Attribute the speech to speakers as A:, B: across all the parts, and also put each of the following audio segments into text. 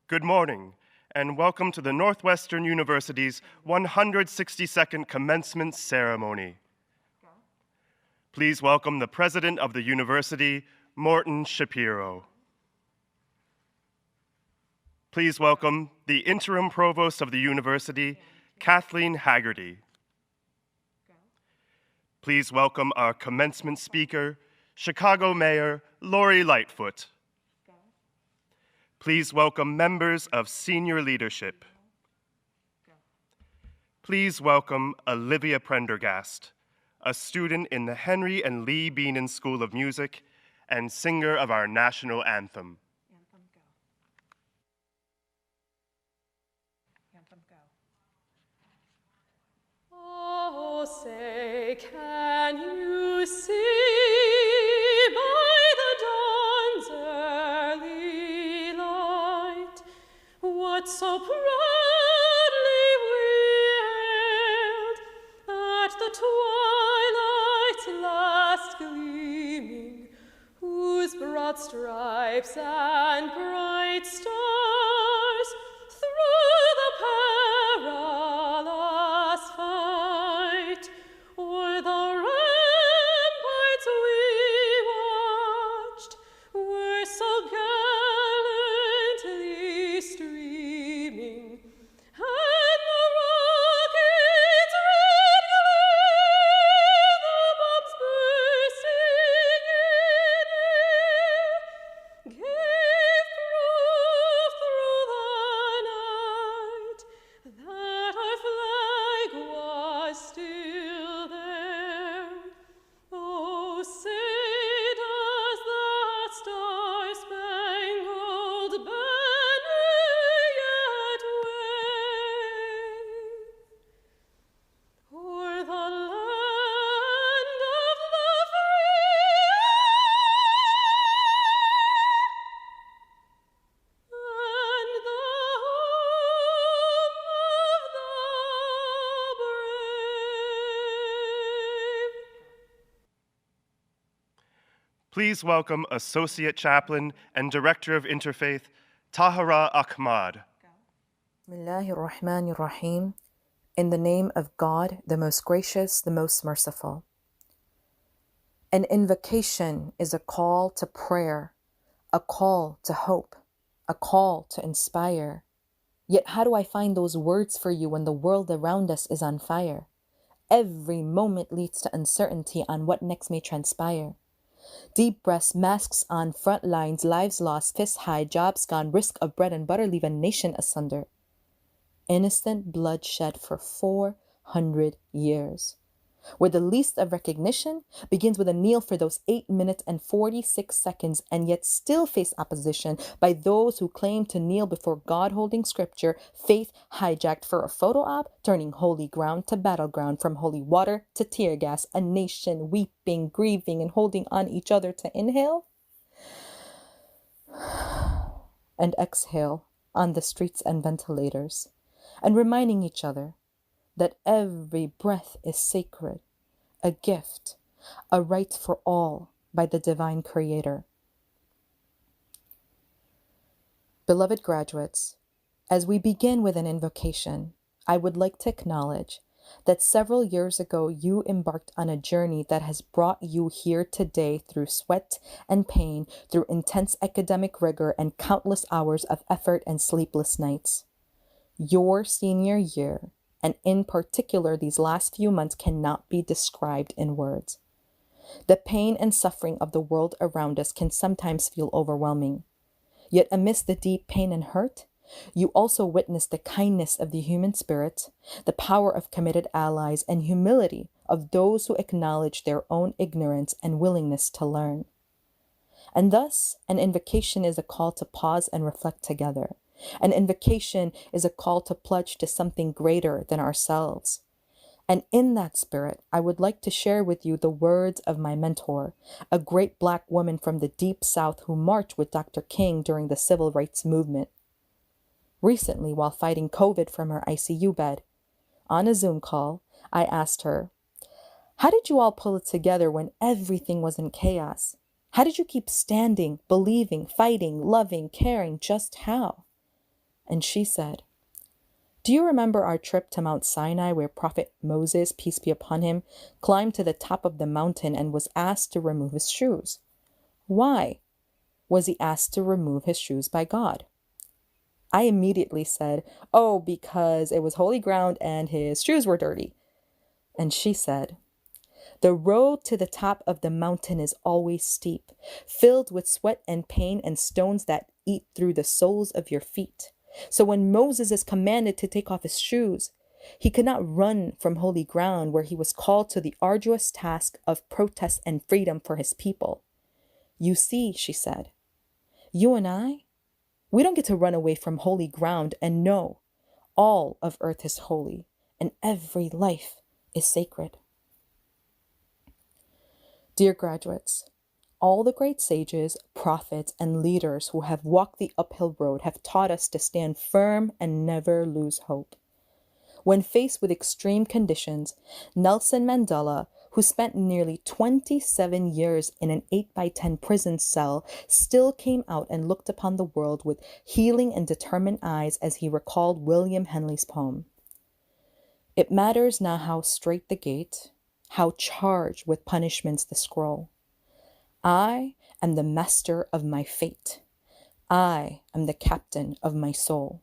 A: Good morning, and welcome to the Northwestern University's 162nd Commencement Ceremony. Please welcome the President of the University, Morton Shapiro. Please welcome the Interim Provost of the University, Kathleen Haggerty. Please welcome our commencement speaker, Chicago Mayor Laurie Lightfoot. Please welcome members of senior leadership. Please welcome Olivia Prendergast, a student in the Henry and Lee Beenan School of Music and singer of our national anthem.
B: Oh, say, can you see by the dawn's early light what so proudly we hailed at the twilight's last gleaming, whose broad stripes and bright stars through the perilous fight o'er the ramparts we watched were so gallantly streaming, and the rocket's red glare, the bombs bursting in air, gave proof through the night that our flag was still there. Oh, say does that star-spangled banner yet wave o'er the land of the free and the home of the brave.
A: Please welcome Associate Chaplain and Director of Interfaith, Tahira Ahmad.
C: Bismillahirrahmanirrahim. In the name of God, the most gracious, the most merciful. An invocation is a call to prayer, a call to hope, a call to inspire. Yet how do I find those words for you when the world around us is on fire? Every moment leads to uncertainty on what next may transpire. Deep breaths, masks on, front lines, lives lost, fists high, jobs gone, risk of bread and butter leave a nation asunder. Innocent blood shed for 400 years, where the least of recognition begins with a kneel for those 8 minutes and 46 seconds, and yet still face opposition by those who claim to kneel before God holding scripture, faith hijacked for a photo op, turning holy ground to battleground, from holy water to tear gas, a nation weeping, grieving, and holding on each other to inhale and exhale on the streets and ventilators, and reminding each other that every breath is sacred, a gift, a right for all by the divine creator. Beloved graduates, as we begin with an invocation, I would like to acknowledge that several years ago you embarked on a journey that has brought you here today through sweat and pain, through intense academic rigor and countless hours of effort and sleepless nights. Your senior year, and in particular these last few months, cannot be described in words. The pain and suffering of the world around us can sometimes feel overwhelming. Yet amidst the deep pain and hurt, you also witness the kindness of the human spirit, the power of committed allies, and humility of those who acknowledge their own ignorance and willingness to learn. And thus, an invocation is a call to pause and reflect together. An invocation is a call to pledge to something greater than ourselves. And in that spirit, I would like to share with you the words of my mentor, a great Black woman from the Deep South who marched with Dr. King during the Civil Rights Movement. Recently, while fighting COVID from her ICU bed, on a Zoom call, I asked her, "How did you all pull it together when everything was in chaos? How did you keep standing, believing, fighting, loving, caring? Just how?" And she said, "Do you remember our trip to Mount Sinai where Prophet Moses, peace be upon him, climbed to the top of the mountain and was asked to remove his shoes? Why was he asked to remove his shoes by God?" I immediately said, "Oh, because it was holy ground and his shoes were dirty." And she said, "The road to the top of the mountain is always steep, filled with sweat and pain and stones that eat through the soles of your feet. So when Moses is commanded to take off his shoes, he could not run from holy ground where he was called to the arduous task of protest and freedom for his people. You see," she said, "you and I, we don't get to run away from holy ground, and no, all of earth is holy and every life is sacred." Dear graduates, all the great sages, prophets, and leaders who have walked the uphill road have taught us to stand firm and never lose hope. When faced with extreme conditions, Nelson Mandela, who spent nearly 27 years in an 8x10 prison cell, still came out and looked upon the world with healing and determined eyes as he recalled William Henley's poem. "It matters not how straight the gate, how charged with punishments the scroll. I am the master of my fate. I am the captain of my soul."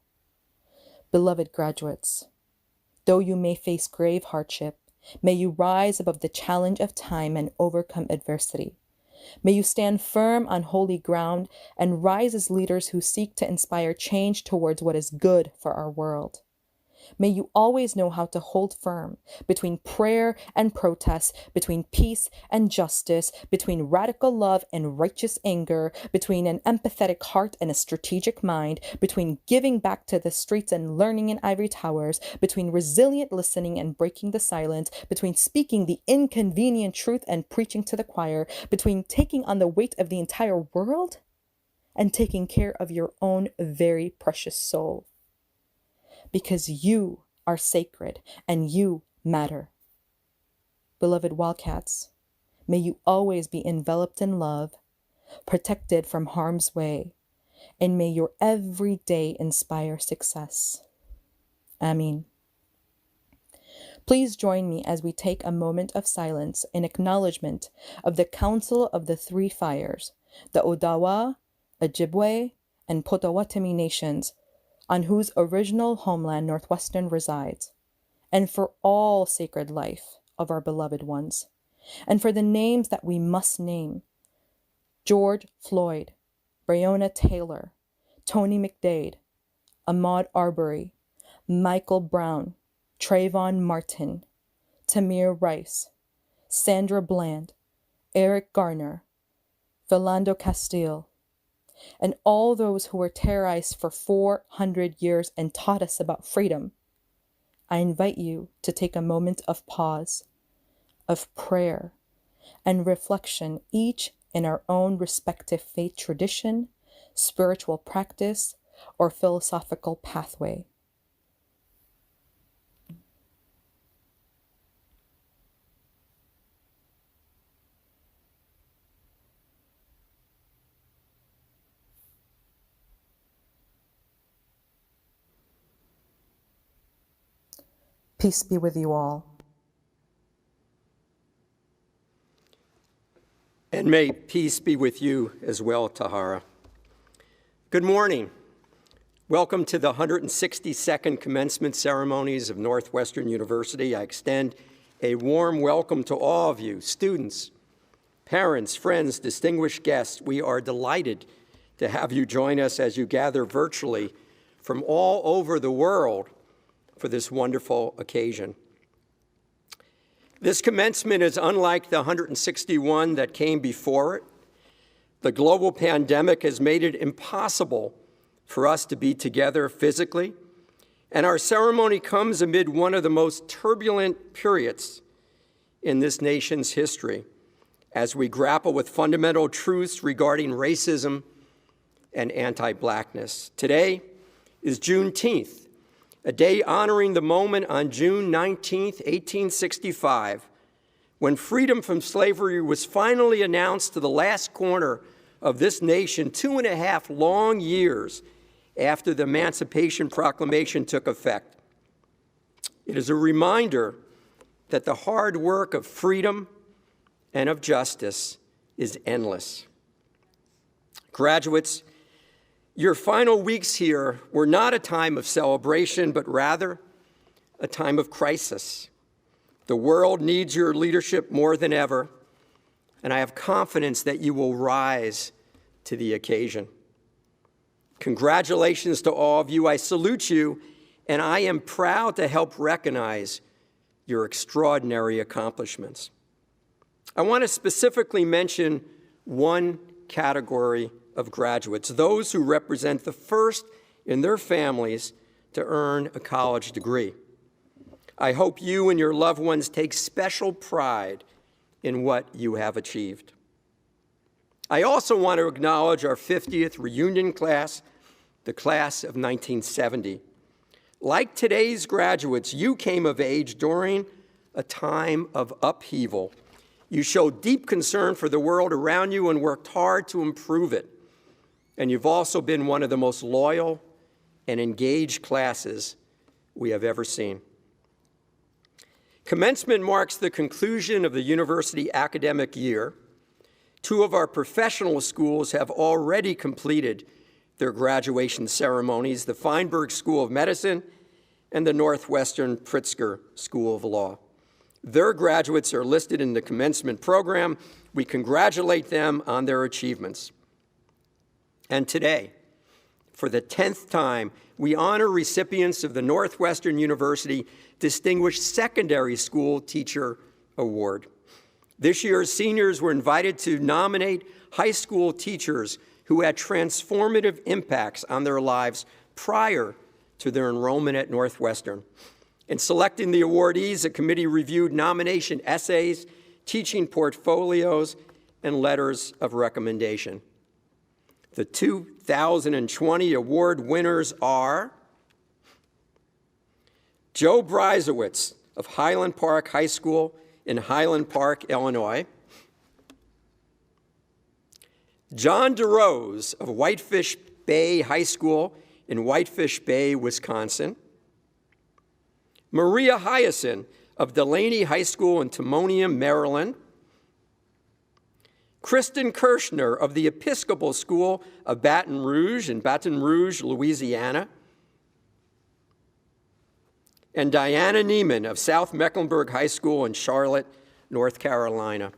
C: Beloved graduates, though you may face grave hardship, may you rise above the challenge of time and overcome adversity. May you stand firm on holy ground and rise as leaders who seek to inspire change towards what is good for our world. May you always know how to hold firm between prayer and protest, between peace and justice, between radical love and righteous anger, between an empathetic heart and a strategic mind, between giving back to the streets and learning in ivory towers, between resilient listening and breaking the silence, between speaking the inconvenient truth and preaching to the choir, between taking on the weight of the entire world and taking care of your own very precious soul. Because you are sacred and you matter. Beloved Wildcats, may you always be enveloped in love, protected from harm's way, and may your every day inspire success. Amen. Please join me as we take a moment of silence in acknowledgement of the Council of the Three Fires, the Odawa, Ojibwe, and Potawatomi nations, on whose original homeland Northwestern resides, and for all sacred life of our beloved ones, and for the names that we must name: George Floyd, Breonna Taylor, Tony McDade, Ahmaud Arbery, Michael Brown, Trayvon Martin, Tamir Rice, Sandra Bland, Eric Garner, Philando Castile, and all those who were terrorized for 400 years and taught us about freedom. I invite you to take a moment of pause, of prayer, and reflection, each in our own respective faith tradition, spiritual practice, or philosophical pathway. Peace be with you all.
D: And may peace be with you as well, Tahara. Good morning. Welcome to the 162nd commencement ceremonies of Northwestern University. I extend a warm welcome to all of you, students, parents, friends, distinguished guests. We are delighted to have you join us as you gather virtually from all over the world for this wonderful occasion. This commencement is unlike the 161 that came before it. The global pandemic has made it impossible for us to be together physically, and our ceremony comes amid one of the most turbulent periods in this nation's history as we grapple with fundamental truths regarding racism and anti-Blackness. Today is Juneteenth, a day honoring the moment on June 19, 1865, when freedom from slavery was finally announced to the last corner of this nation 2.5 long years after the Emancipation Proclamation took effect. It is a reminder that the hard work of freedom and of justice is endless. Graduates, your final weeks here were not a time of celebration, but rather a time of crisis. The world needs your leadership more than ever, and I have confidence that you will rise to the occasion. Congratulations to all of you. I salute you, and I am proud to help recognize your extraordinary accomplishments. I want to specifically mention one category of graduates, those who represent the first in their families to earn a college degree. I hope you and your loved ones take special pride in what you have achieved. I also want to acknowledge our 50th reunion class, the class of 1970. Like today's graduates, you came of age during a time of upheaval. You showed deep concern for the world around you and worked hard to improve it. And you've also been one of the most loyal and engaged classes we have ever seen. Commencement marks the conclusion of the university academic year. Two of our professional schools have already completed their graduation ceremonies, the Feinberg School of Medicine and the Northwestern Pritzker School of Law. Their graduates are listed in the commencement program. We congratulate them on their achievements. And today, for the 10th time, we honor recipients of the Northwestern University Distinguished Secondary School Teacher Award. This year's seniors were invited to nominate high school teachers who had transformative impacts on their lives prior to their enrollment at Northwestern. In selecting the awardees, the committee reviewed nomination essays, teaching portfolios, and letters of recommendation. The 2020 award winners are Joe Bryzowitz of Highland Park High School in Highland Park, Illinois, John DeRose of Whitefish Bay High School in Whitefish Bay, Wisconsin, Maria Hyacin of Delaney High School in Timonium, Maryland, Kristen Kirshner of the Episcopal School of Baton Rouge in Baton Rouge, Louisiana, and Diana Neiman of South Mecklenburg High School in Charlotte, North Carolina.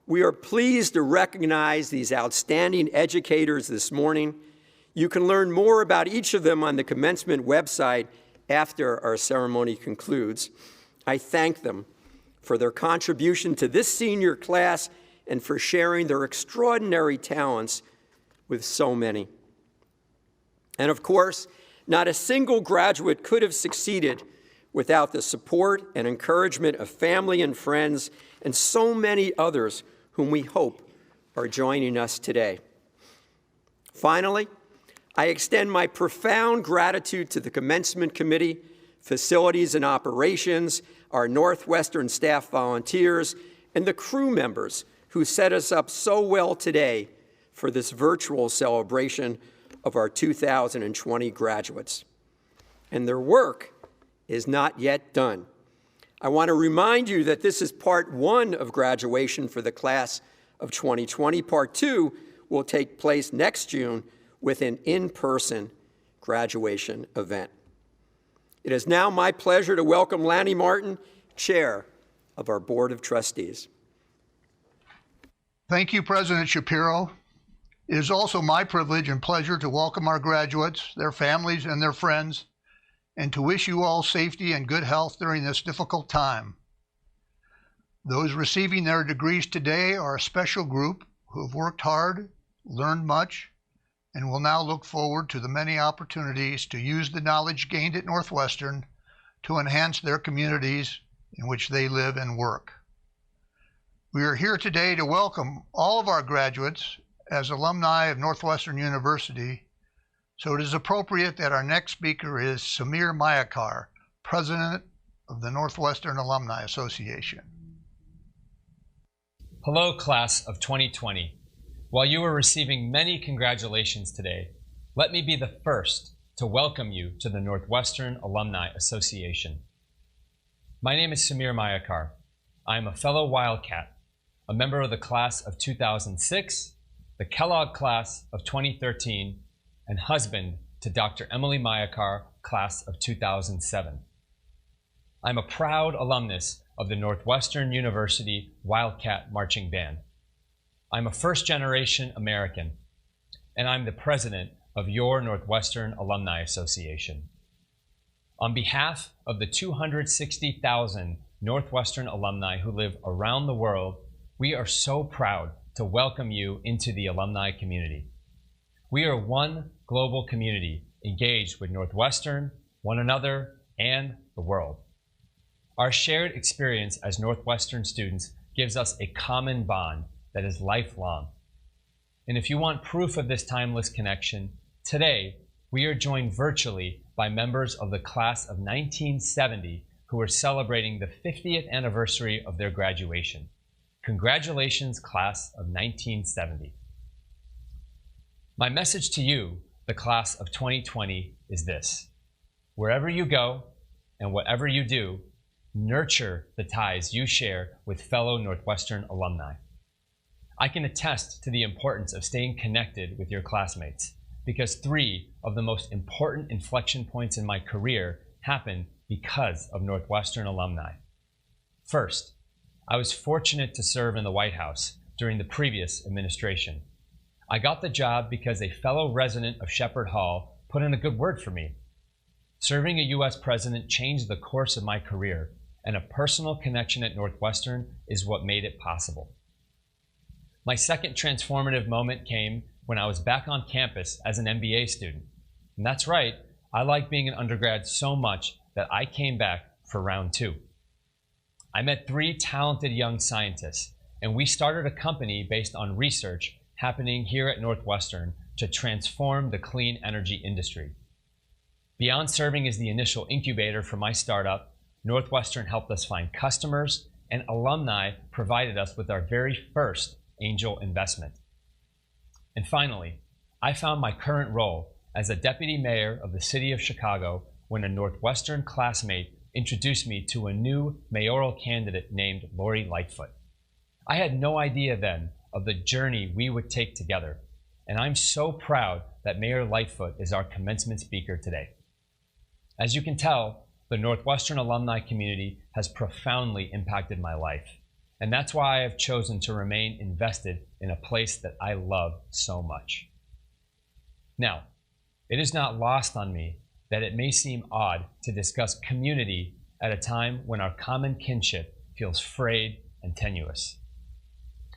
D: We are pleased to recognize these outstanding educators this morning. You can learn more about each of them on the commencement website after our ceremony concludes. I thank them for their contribution to this senior class and for sharing their extraordinary talents with so many. And of course, not a single graduate could have succeeded without the support and encouragement of family and friends and so many others whom we hope are joining us today. Finally, I extend my profound gratitude to the Commencement Committee, Facilities and Operations, our Northwestern staff volunteers, and the crew members who set us up so well today for this virtual celebration of our 2020 graduates. And their work is not yet done. I want to remind you that this is part one of graduation for the class of 2020. Part two will take place next June with an in-person graduation event. It is now my pleasure to welcome Lanny Martin, Chair of our Board of Trustees.
E: Thank you, President Shapiro. It is also my privilege and pleasure to welcome our graduates, their families, and their friends, and to wish you all safety and good health during this difficult time. Those receiving their degrees today are a special group who have worked hard, learned much, and will now look forward to the many opportunities to use the knowledge gained at Northwestern to enhance their communities in which they live and work. We are here today to welcome all of our graduates as alumni of Northwestern University, so it is appropriate that our next speaker is Samir Mayakar, President of the Northwestern Alumni Association.
F: Hello, class of 2020. While you are receiving many congratulations today, Let me be the first to welcome you to the Northwestern Alumni Association. My name is Samir Mayakar. I am a fellow Wildcat, a member of the class of 2006, the Kellogg class of 2013, and husband to Dr. Emily Mayakar, class of 2007. I'm a proud alumnus of the Northwestern University Wildcat Marching Band. I'm a first-generation American, and I'm the president of your Northwestern Alumni Association. On behalf of the 260,000 Northwestern alumni who live around the world, we are so proud to welcome you into the alumni community. We are one global community engaged with Northwestern, one another, and the world. Our shared experience as Northwestern students gives us a common bond that is lifelong. And if you want proof of this timeless connection, today we are joined virtually by members of the class of 1970 who are celebrating the 50th anniversary of their graduation. Congratulations, class of 1970. My message to you, the class of 2020, is this: wherever you go and whatever you do, nurture the ties you share with fellow Northwestern alumni. I can attest to the importance of staying connected with your classmates because 3 of the most important inflection points in my career happened because of Northwestern alumni. First, I was fortunate to serve in the White House during the previous administration. I got the job because a fellow resident of Shepherd Hall put in a good word for me. Serving a U.S. president changed the course of my career, and a personal connection at Northwestern is what made it possible. My second transformative moment came when I was back on campus as an MBA student. And that's right, I like being an undergrad so much that I came back for round 2. I met 3 talented young scientists, and we started a company based on research happening here at Northwestern to transform the clean energy industry. Beyond serving as the initial incubator for my startup, Northwestern helped us find customers, and alumni provided us with our very first angel investment. And finally, I found my current role as a deputy mayor of the city of Chicago when a Northwestern classmate introduced me to a new mayoral candidate named Laurie Lightfoot. I had no idea then of the journey we would take together, and I'm so proud that Mayor Lightfoot is our commencement speaker today. As you can tell, the Northwestern alumni community has profoundly impacted my life, and that's why I have chosen to remain invested in a place that I love so much. Now, it is not lost on me that it may seem odd to discuss community at a time when our common kinship feels frayed and tenuous.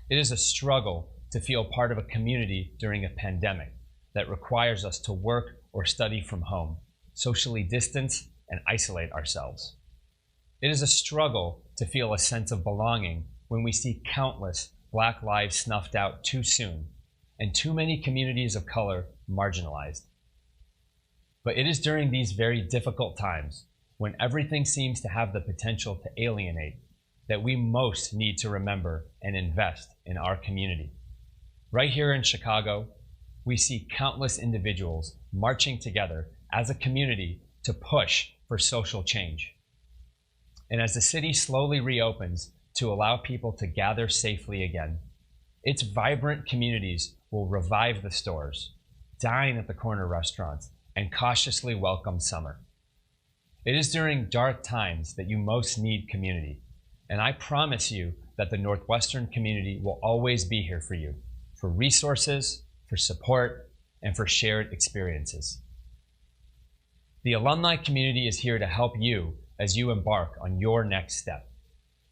F: It is a struggle to feel part of a community during a pandemic that requires us to work or study from home, socially distance, and isolate ourselves. It is a struggle to feel a sense of belonging when we see countless Black lives snuffed out too soon and too many communities of color marginalized. But it is during these very difficult times, when everything seems to have the potential to alienate, that we most need to remember and invest in our community. Right here in Chicago, we see countless individuals marching together as a community to push for social change. And as the city slowly reopens to allow people to gather safely again, its vibrant communities will revive the stores, dine at the corner restaurants, and cautiously welcome summer. It is during dark times that you most need community, and I promise you that the Northwestern community will always be here for you, for resources, for support, and for shared experiences. The alumni community is here to help you as you embark on your next step.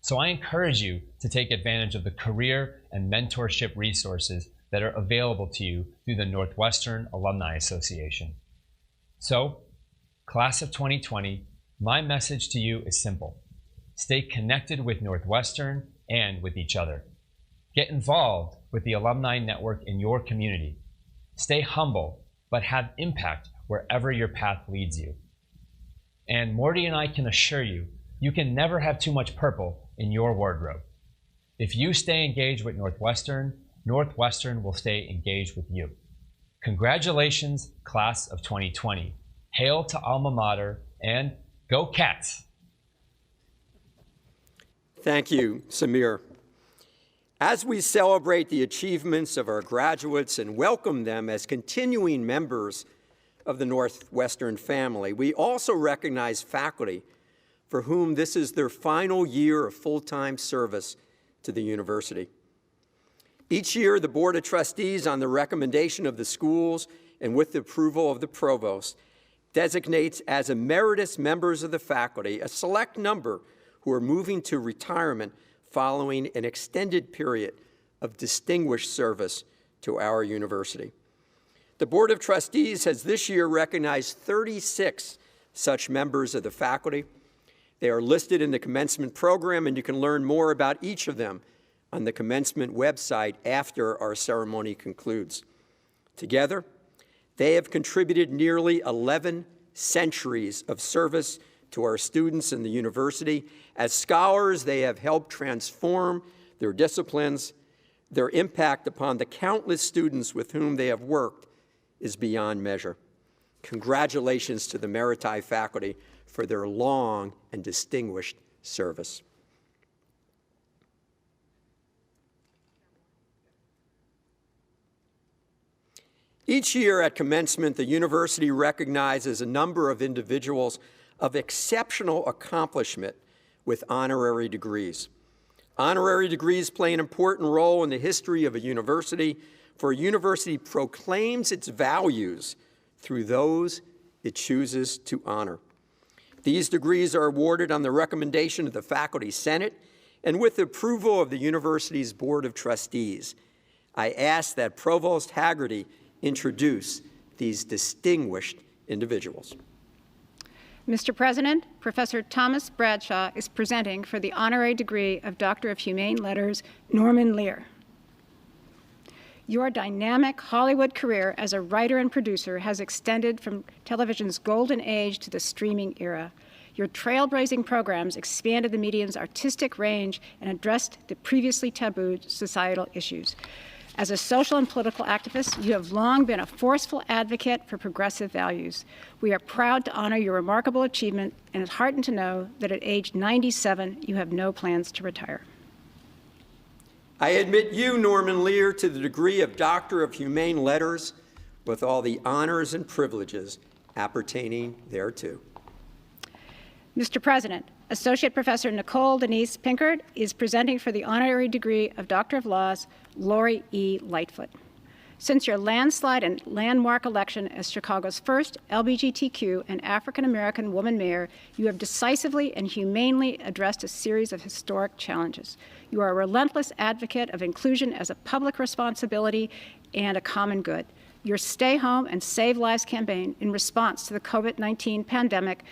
F: So I encourage you to take advantage of the career and mentorship resources that are available to you through the Northwestern Alumni Association. So, class of 2020, my message to you is simple. Stay connected with Northwestern and with each other. Get involved with the alumni network in your community. Stay humble, but have impact wherever your path leads you. And Morty and I can assure you, you can never have too much purple in your wardrobe. If you stay engaged with Northwestern, Northwestern will stay engaged with you. Congratulations, class of 2020. Hail to alma mater and go Cats!
D: Thank you, Samir. As we celebrate the achievements of our graduates and welcome them as continuing members of the Northwestern family, we also recognize faculty for whom this is their final year of full-time service to the university. Each year, the Board of Trustees, on the recommendation of the schools and with the approval of the provost, designates as emeritus members of the faculty a select number who are moving to retirement following an extended period of distinguished service to our university. The Board of Trustees has this year recognized 36 such members of the faculty. They are listed in the commencement program, and you can learn more about each of them on the commencement website after our ceremony concludes. Together, they have contributed nearly 11 centuries of service to our students in the university. As scholars, they have helped transform their disciplines. Their impact upon the countless students with whom they have worked is beyond measure. Congratulations to the Meriti faculty for their long and distinguished service. Each year at commencement, the university recognizes a number of individuals of exceptional accomplishment with honorary degrees. Honorary degrees play an important role in the history of a university, for a university proclaims its values through those it chooses to honor. These degrees are awarded on the recommendation of the Faculty Senate and with the approval of the university's Board of Trustees. I ask that Provost Haggerty introduce these distinguished individuals.
G: Mr. President, Professor Thomas Bradshaw is presenting for the honorary degree of Doctor of Humane Letters, Norman Lear. Your dynamic Hollywood career as a writer and producer has extended from television's golden age to the streaming era. Your trailblazing programs expanded the medium's artistic range and addressed the previously tabooed societal issues. As a social and political activist, you have long been a forceful advocate for progressive values. We are proud to honor your remarkable achievement and are heartened to know that at age 97, you have no plans to retire.
D: I admit you, Norman Lear, to the degree of Doctor of Humane Letters with all the honors and privileges appertaining thereto.
G: Mr. President, Associate Professor Nicole Denise Pinkard is presenting for the honorary degree of Doctor of Laws, Laurie E. Lightfoot. Since your landslide and landmark election as Chicago's first LGBTQ and African-American woman mayor, you have decisively and humanely addressed a series of historic challenges. You are a relentless advocate of inclusion as a public responsibility and a common good. Your Stay Home and Save Lives campaign in response to the COVID-19 pandemic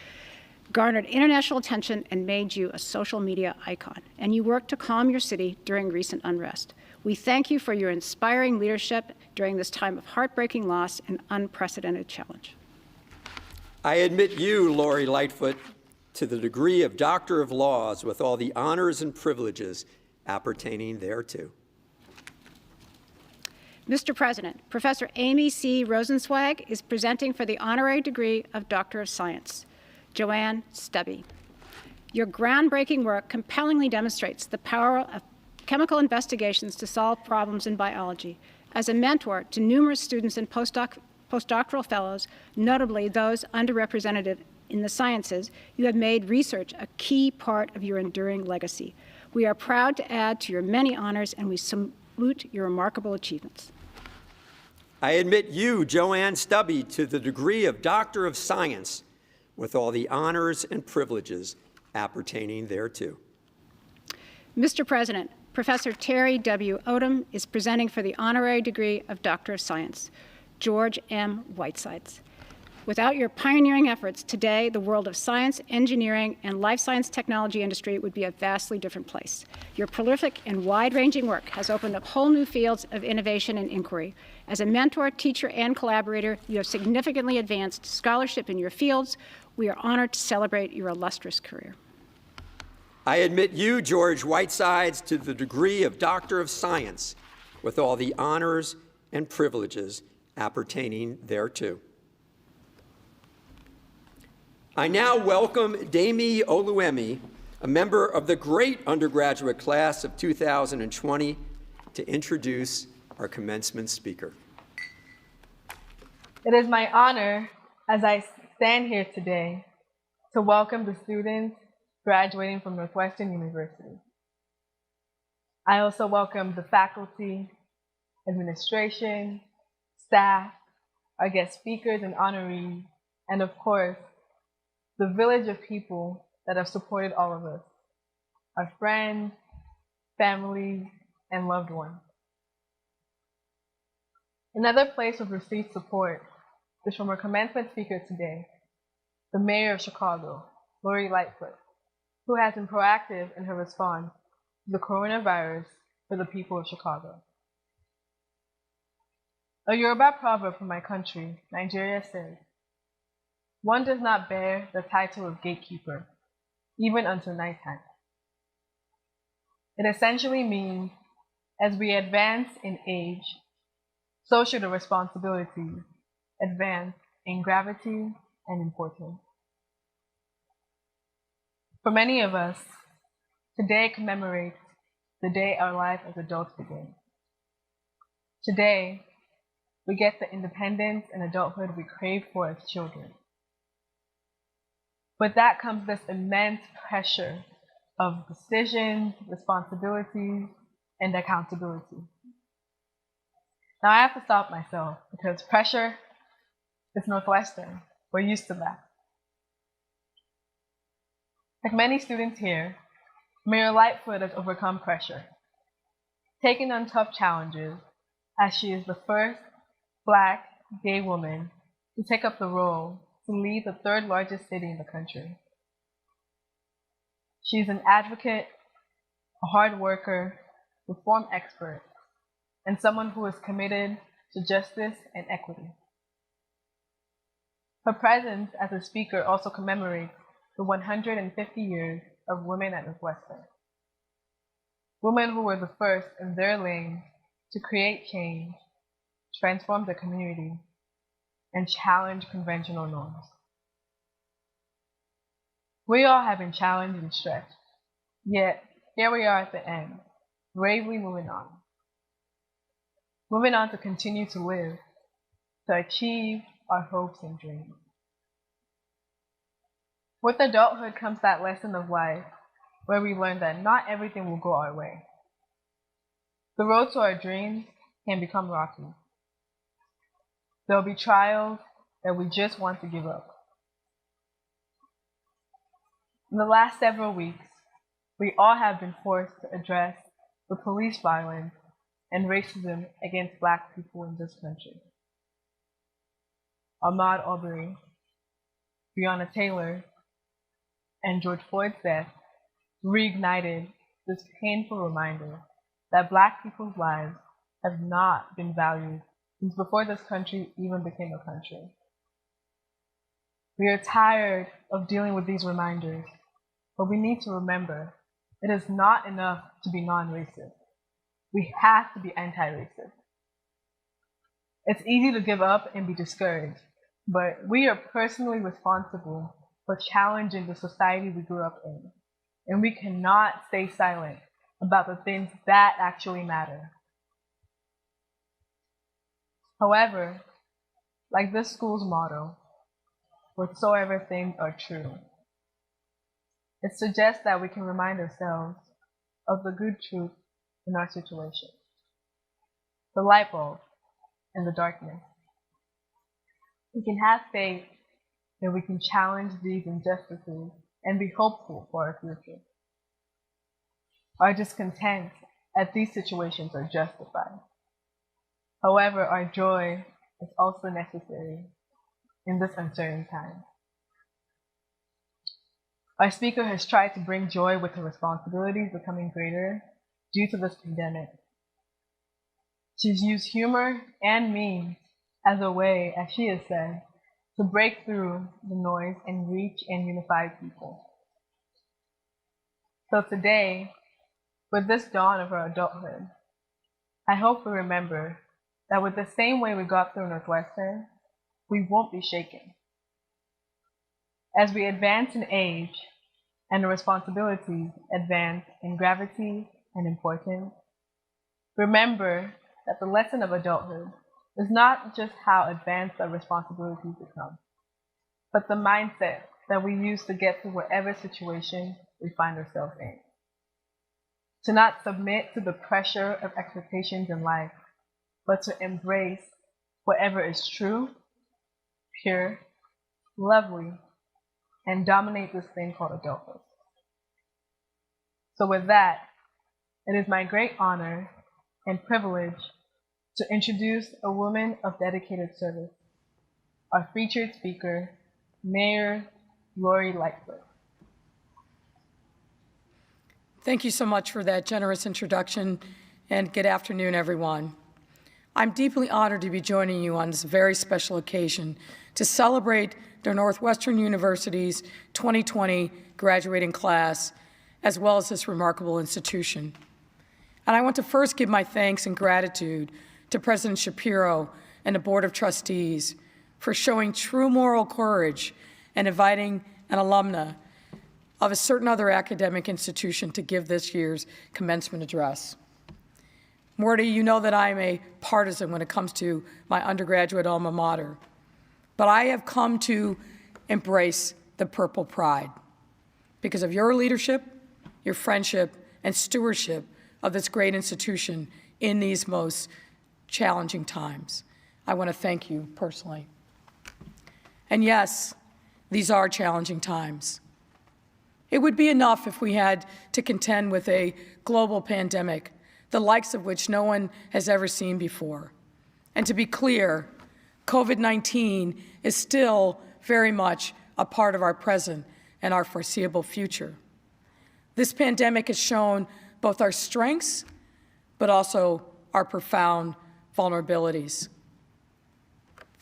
G: garnered international attention and made you a social media icon, and you worked to calm your city during recent unrest. We thank you for your inspiring leadership during this time of heartbreaking loss and unprecedented challenge.
D: I admit you, Laurie Lightfoot, to the degree of Doctor of Laws with all the honors and privileges appertaining thereto.
G: Mr. President, Professor Amy C. Rosenzweig is presenting for the honorary degree of Doctor of Science, Joanne Stubby. Your groundbreaking work compellingly demonstrates the power of chemical investigations to solve problems in biology. As a mentor to numerous students and postdoctoral fellows, notably those underrepresented in the sciences, you have made research a key part of your enduring legacy. We are proud to add to your many honors, and we salute your remarkable achievements.
D: I admit you, Joanne Stubby, to the degree of Doctor of Science with all the honors and privileges appertaining thereto.
G: Mr. President, Professor Terry W. Odom is presenting for the honorary degree of Doctor of Science, George M. Whitesides. Without your pioneering efforts, today the world of science, engineering, and life science technology industry would be a vastly different place. Your prolific and wide-ranging work has opened up whole new fields of innovation and inquiry. As a mentor, teacher, and collaborator, you have significantly advanced scholarship in your fields. We are honored to celebrate your illustrious career.
D: I admit you, George Whitesides, to the degree of Doctor of Science with all the honors and privileges appertaining thereto. I now welcome Dami Oluemi, a member of the great undergraduate class of 2020, to introduce our commencement speaker.
H: It is my honor, as I stand here today, to welcome the students graduating from Northwestern University. I also welcome the faculty, administration, staff, our guest speakers and honorees, and of course, the village of people that have supported all of us, our friends, families, and loved ones. Another place we've received support is from our commencement speaker today, the Mayor of Chicago, Laurie Lightfoot, who has been proactive in her response to the coronavirus for the people of Chicago. A Yoruba proverb from my country, Nigeria, says, "One does not bear the title of gatekeeper, even until nighttime." It essentially means, as we advance in age, so should the responsibilities advance in gravity and importance. For many of us, today commemorates the day our life as adults begins. Today, we get the independence and adulthood we crave for as children. With that comes this immense pressure of decisions, responsibilities, and accountability. Now I have to stop myself because pressure is Northwestern. We're used to that. Like many students here, Mayor Lightfoot has overcome pressure, taking on tough challenges as she is the first Black gay woman to take up the role to lead the third largest city in the country. She's an advocate, a hard worker, reform expert, and someone who is committed to justice and equity. Her presence as a speaker also commemorates the 150 years of women at Northwestern. Women who were the first in their lane to create change, transform the community, and challenge conventional norms. We all have been challenged and stretched, yet here we are at the end, bravely moving on. Moving on to continue to live, to achieve our hopes and dreams. With adulthood comes that lesson of life where we learn that not everything will go our way. The road to our dreams can become rocky. There will be trials that we just want to give up. In the last several weeks, we all have been forced to address the police violence and racism against Black people in this country. Ahmaud Arbery, Breonna Taylor, and George Floyd's death reignited this painful reminder that Black people's lives have not been valued since before this country even became a country. We are tired of dealing with these reminders, but we need to remember it is not enough to be non-racist. We have to be anti-racist. It's easy to give up and be discouraged, but we are personally responsible for challenging the society we grew up in, and we cannot stay silent about the things that actually matter. However, like this school's motto, whatsoever things are true, it suggests that we can remind ourselves of the good truth in our situation, the light bulb in the darkness. We can have faith that we can challenge these injustices and be hopeful for our future. Our discontent at these situations are justified. However, our joy is also necessary in this uncertain time. Our speaker has tried to bring joy with her responsibilities becoming greater due to this pandemic. She's used humor and memes as a way, as she has said, to break through the noise and reach and unify people. So today, with this dawn of our adulthood, I hope we remember that with the same way we got through Northwestern, we won't be shaken. As we advance in age and the responsibilities advance in gravity and importance, remember that the lesson of adulthood is not just how advanced our responsibilities become, but the mindset that we use to get through whatever situation we find ourselves in. To not submit to the pressure of expectations in life, but to embrace whatever is true, pure, lovely, and dominate this thing called adulthood. So with that, it is my great honor and privilege to introduce a woman of dedicated service, our featured speaker, Mayor Laurie Lightfoot.
I: Thank you so much for that generous introduction, and good afternoon, everyone. I'm deeply honored to be joining you on this very special occasion to celebrate the Northwestern University's 2020 graduating class, as well as this remarkable institution. And I want to first give my thanks and gratitude to President Shapiro and the Board of Trustees for showing true moral courage and inviting an alumna of a certain other academic institution to give this year's commencement address. Morty, you know that I'm a partisan when it comes to my undergraduate alma mater, but I have come to embrace the purple pride because of your leadership, your friendship, and stewardship of this great institution in these most challenging times. I want to thank you personally. And yes, these are challenging times. It would be enough if we had to contend with a global pandemic, the likes of which no one has ever seen before. And to be clear, COVID-19 is still very much a part of our present and our foreseeable future. This pandemic has shown both our strengths, but also our profound vulnerabilities.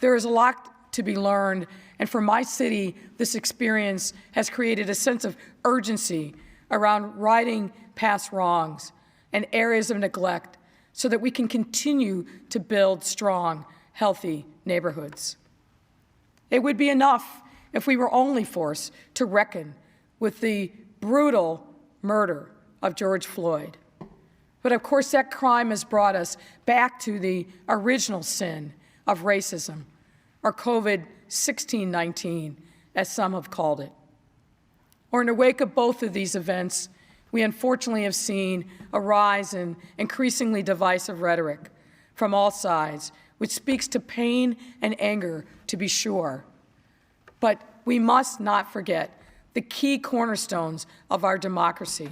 I: There is a lot to be learned, and for my city, this experience has created a sense of urgency around righting past wrongs and areas of neglect so that we can continue to build strong, healthy neighborhoods. It would be enough if we were only forced to reckon with the brutal murder of George Floyd. But of course, that crime has brought us back to the original sin of racism, or COVID-16-19, as some have called it. Or in the wake of both of these events, we unfortunately have seen a rise in increasingly divisive rhetoric from all sides, which speaks to pain and anger, to be sure. But we must not forget the key cornerstones of our democracy,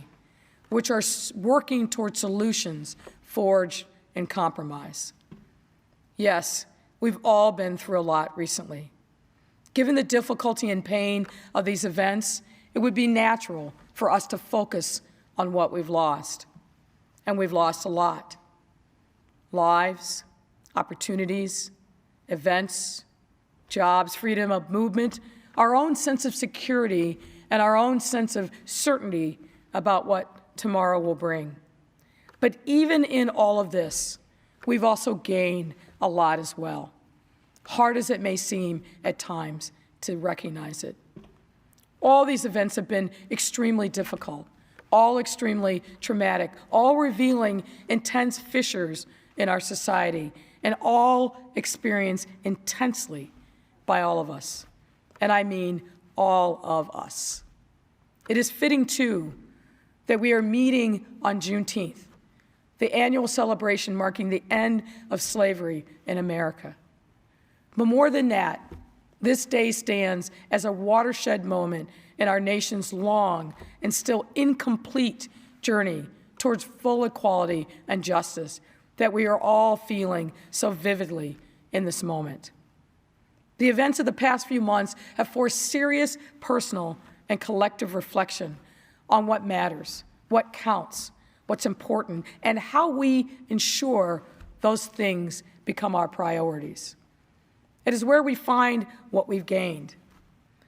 I: which are working toward solutions forged in compromise. Yes, we've all been through a lot recently. Given the difficulty and pain of these events, it would be natural for us to focus on what we've lost. And we've lost a lot. Lives, opportunities, events, jobs, freedom of movement, our own sense of security, and our own sense of certainty about what tomorrow will bring. But even in all of this, we've also gained a lot as well, hard as it may seem at times to recognize it. All these events have been extremely difficult, all extremely traumatic, all revealing intense fissures in our society, and all experienced intensely by all of us. And I mean all of us. It is fitting, too, that we are meeting on Juneteenth, the annual celebration marking the end of slavery in America. But more than that, this day stands as a watershed moment in our nation's long and still incomplete journey towards full equality and justice that we are all feeling so vividly in this moment. The events of the past few months have forced serious personal and collective reflection on what matters, what counts, what's important, and how we ensure those things become our priorities. It is where we find what we've gained,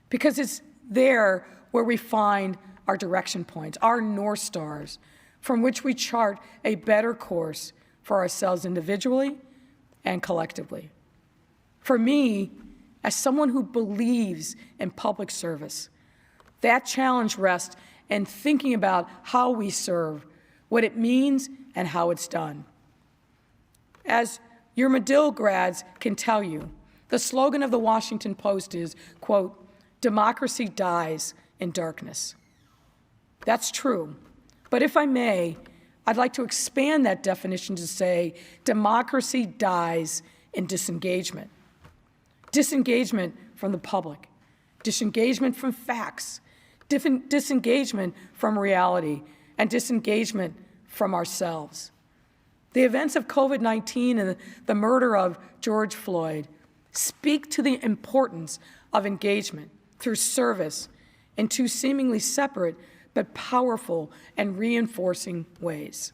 I: because it's there where we find our direction points, our North Stars, from which we chart a better course for ourselves individually and collectively. For me, as someone who believes in public service, that challenge rests in thinking about how we serve, what it means, and how it's done. As your Medill grads can tell you, the slogan of the Washington Post is, quote, "Democracy dies in darkness." That's true. But if I may, I'd like to expand that definition to say democracy dies in disengagement. Disengagement from the public, disengagement from facts, disengagement from reality, and disengagement from ourselves. The events of COVID-19 and the murder of George Floyd speak to the importance of engagement through service in two seemingly separate but powerful and reinforcing ways.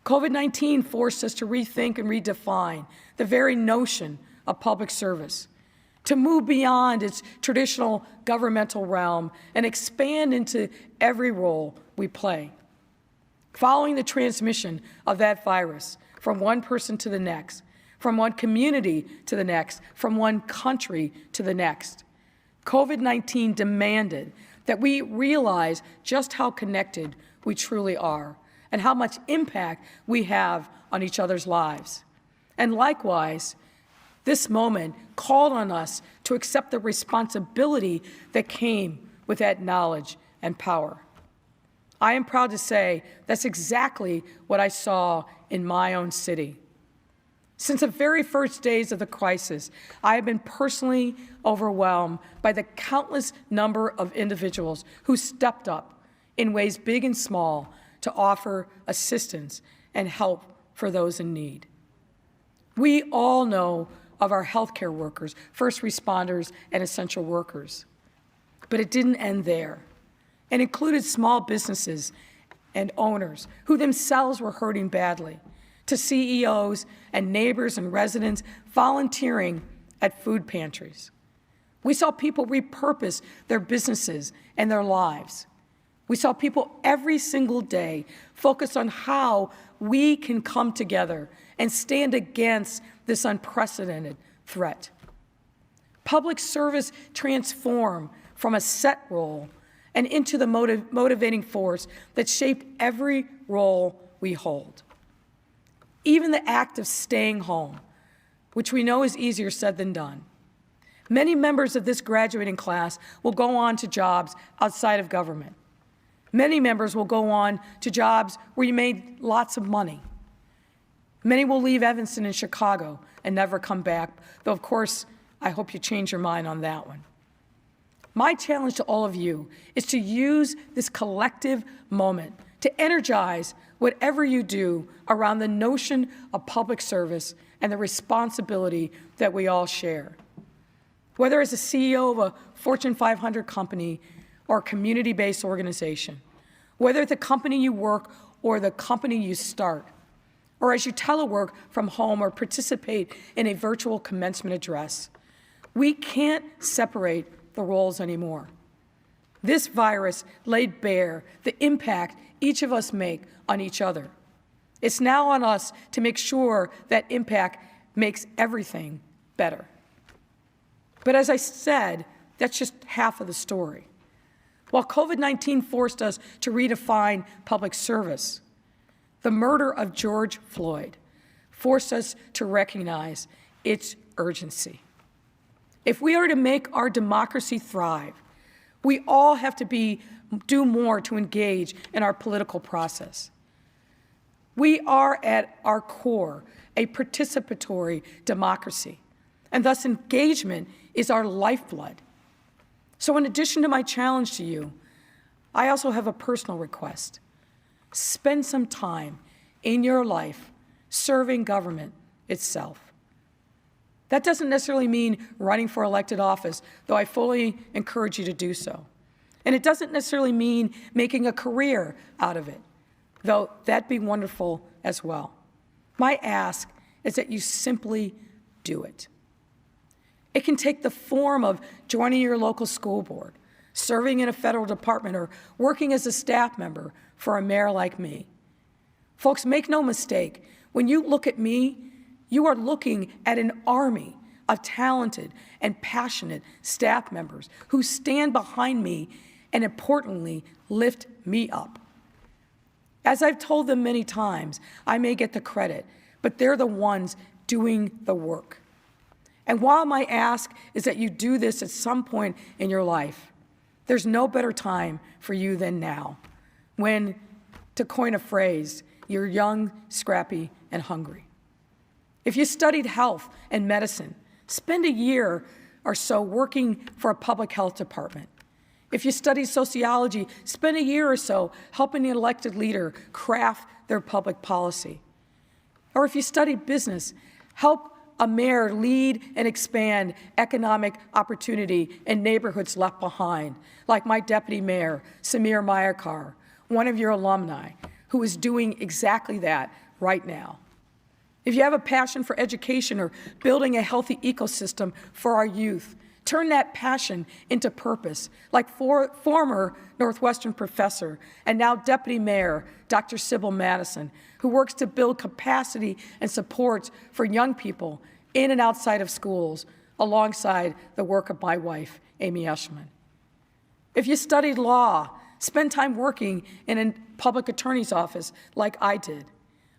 I: COVID-19 forced us to rethink and redefine the very notion of public service, to move beyond its traditional governmental realm and expand into every role we play. Following the transmission of that virus from one person to the next, from one community to the next, from one country to the next, COVID-19 demanded that we realize just how connected we truly are and how much impact we have on each other's lives. And likewise, this moment called on us to accept the responsibility that came with that knowledge and power. I am proud to say that's exactly what I saw in my own city. Since the very first days of the crisis, I have been personally overwhelmed by the countless number of individuals who stepped up in ways big and small to offer assistance and help for those in need. We all know of our healthcare workers, first responders, and essential workers. But it didn't end there. It included small businesses and owners who themselves were hurting badly, to CEOs and neighbors and residents volunteering at food pantries. We saw people repurpose their businesses and their lives. We saw people every single day focus on how we can come together and stand against this unprecedented threat. Public service transformed from a set role and into the motivating force that shaped every role we hold. Even the act of staying home, which we know is easier said than done. Many members of this graduating class will go on to jobs outside of government. Many members will go on to jobs where you made lots of money. Many will leave Evanston and Chicago and never come back, though of course, I hope you change your mind on that one. My challenge to all of you is to use this collective moment to energize whatever you do around the notion of public service and the responsibility that we all share. Whether as a CEO of a Fortune 500 company or a community-based organization, whether at the company you work or the company you start, or as you telework from home or participate in a virtual commencement address, we can't separate the roles anymore. This virus laid bare the impact each of us make on each other. It's now on us to make sure that impact makes everything better. But as I said, that's just half of the story. While COVID-19 forced us to redefine public service, the murder of George Floyd forced us to recognize its urgency. If we are to make our democracy thrive, we all have to do more to engage in our political process. We are at our core a participatory democracy, and thus engagement is our lifeblood. So in addition to my challenge to you, I also have a personal request. Spend some time in your life serving government itself. That doesn't necessarily mean running for elected office, though I fully encourage you to do so. And it doesn't necessarily mean making a career out of it, though that'd be wonderful as well. My ask is that you simply do it. It can take the form of joining your local school board, serving in a federal department, or working as a staff member for a mayor like me. Folks, make no mistake, when you look at me, You are looking at an army of talented and passionate staff members who stand behind me and, importantly, lift me up. As I've told them many times, I may get the credit, but they're the ones doing the work. And while my ask is that you do this at some point in your life, there's no better time for you than now, when, to coin a phrase, you're young, scrappy, and hungry. If you studied health and medicine, spend a year or so working for a public health department. If you study sociology, spend a year or so helping the elected leader craft their public policy. Or if you study business, help a mayor lead and expand economic opportunity in neighborhoods left behind, like my deputy mayor, Samir Mayakar, one of your alumni, who is doing exactly that right now. If you have a passion for education or building a healthy ecosystem for our youth, turn that passion into purpose, like former Northwestern professor and now deputy mayor, Dr. Sybil Madison, who works to build capacity and support for young people in and outside of schools, alongside the work of my wife, Amy Eschman. If you studied law, spend time working in a public attorney's office like I did,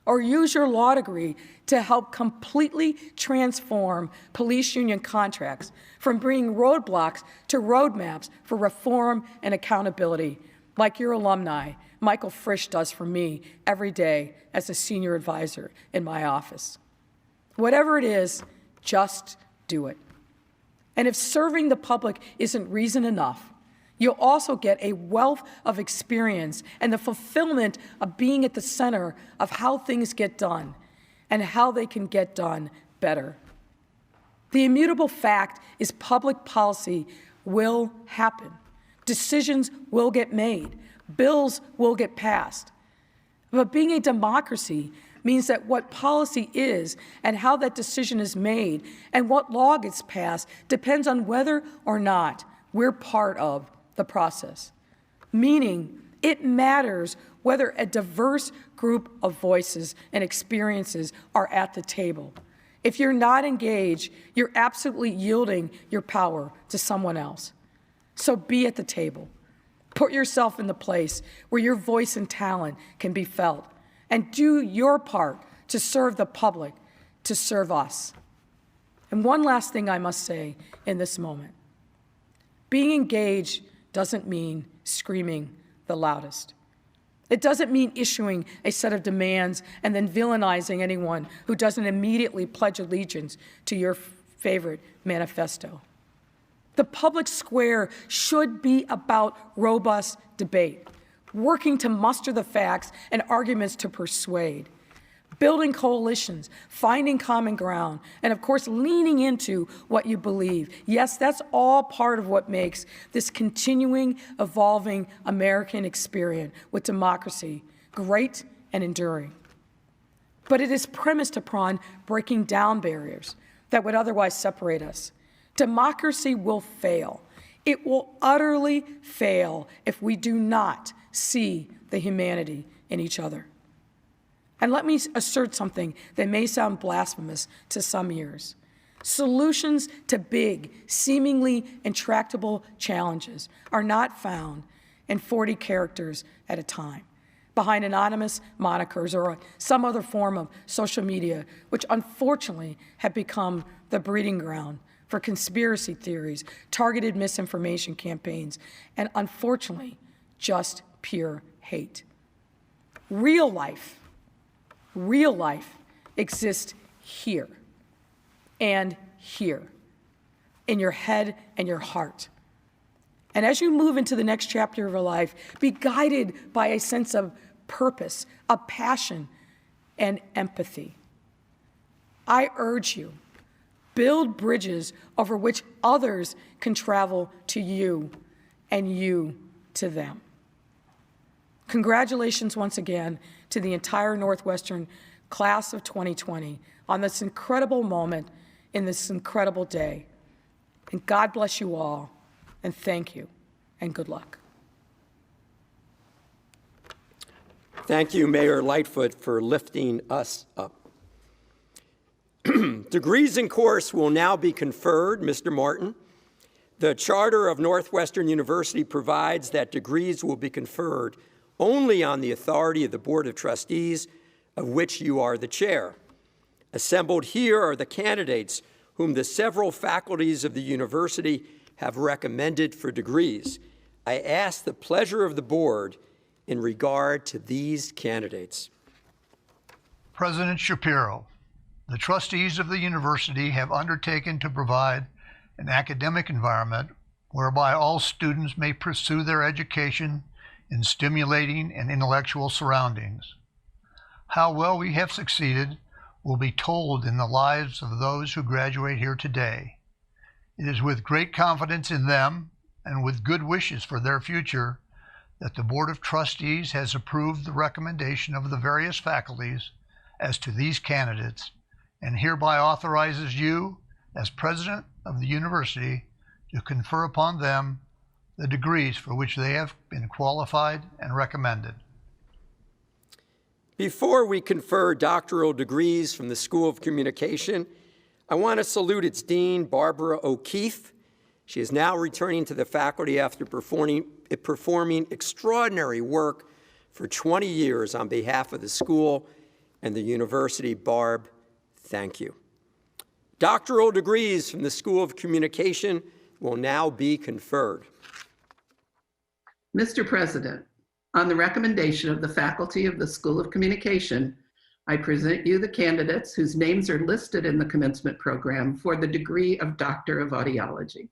I: or use your law degree to help completely transform police union contracts from bringing roadblocks to roadmaps for reform and accountability, like your alumni, Michael Frisch, does for me every day as a senior advisor in my office. Whatever it is, just do it. And if serving the public isn't reason enough, you'll also get a wealth of experience and the fulfillment of being at the center of how things get done and how they can get done better. The immutable fact is public policy will happen. Decisions will get made. Bills will get passed. But being a democracy means that what policy is and how that decision is made and what law gets passed depends on whether or not we're part of the process. Meaning, it matters whether a diverse group of voices and experiences are at the table. If you're not engaged, you're absolutely yielding your power to someone else. So be at the table. Put yourself in the place where your voice and talent can be felt, and do your part to serve the public, to serve us. And one last thing I must say in this moment. Being engaged doesn't mean screaming the loudest. It doesn't mean issuing a set of demands and then villainizing anyone who doesn't immediately pledge allegiance to your favorite manifesto. The public square should be about robust debate, working to muster the facts and arguments to persuade, building coalitions, finding common ground, and of course, leaning into what you believe. Yes, that's all part of what makes this continuing, evolving American experience with democracy great and enduring. But it is premised upon breaking down barriers that would otherwise separate us. Democracy will fail. It will utterly fail if we do not see the humanity in each other. And let me assert something that may sound blasphemous to some ears. Solutions to big, seemingly intractable challenges are not found in 40 characters at a time, behind anonymous monikers or some other form of social media, which unfortunately have become the breeding ground for conspiracy theories, targeted misinformation campaigns, and unfortunately, just pure hate. Real life exists here and here, in your head and your heart. And as you move into the next chapter of your life, be guided by a sense of purpose, of passion, and empathy. I urge you, build bridges over which others can travel to you and you to them. Congratulations once again to the entire Northwestern class of 2020 on this incredible moment in this incredible day. And God bless you all, and thank you, and good luck.
D: Thank you, Mayor Lightfoot, for lifting us up. Degrees in course will now be conferred, Mr. Martin. The Charter of Northwestern University provides that degrees will be conferred only on the authority of the Board of Trustees, of which you are the chair. Assembled here are the candidates whom the several faculties of the university have recommended for degrees. I ask the pleasure of the board in regard to these candidates.
E: President Shapiro, the trustees of the university have undertaken to provide an academic environment whereby all students may pursue their education in stimulating and intellectual surroundings. How well we have succeeded will be told in the lives of those who graduate here today. It is with great confidence in them and with good wishes for their future that the Board of Trustees has approved the recommendation of the various faculties as to these candidates and hereby authorizes you, as president of the university, to confer upon them the degrees for which they have been qualified and recommended.
D: Before we confer doctoral degrees from the School of Communication, I want to salute its dean, Barbara O'Keefe. She is now returning to the faculty after performing extraordinary work for 20 years on behalf of the school and the university. Barb, thank you. Doctoral degrees from the School of Communication will now be conferred.
J: Mr. President, on the recommendation of the faculty of the School of Communication, I present you the candidates whose names are listed in the commencement program for the degree of Doctor of Audiology.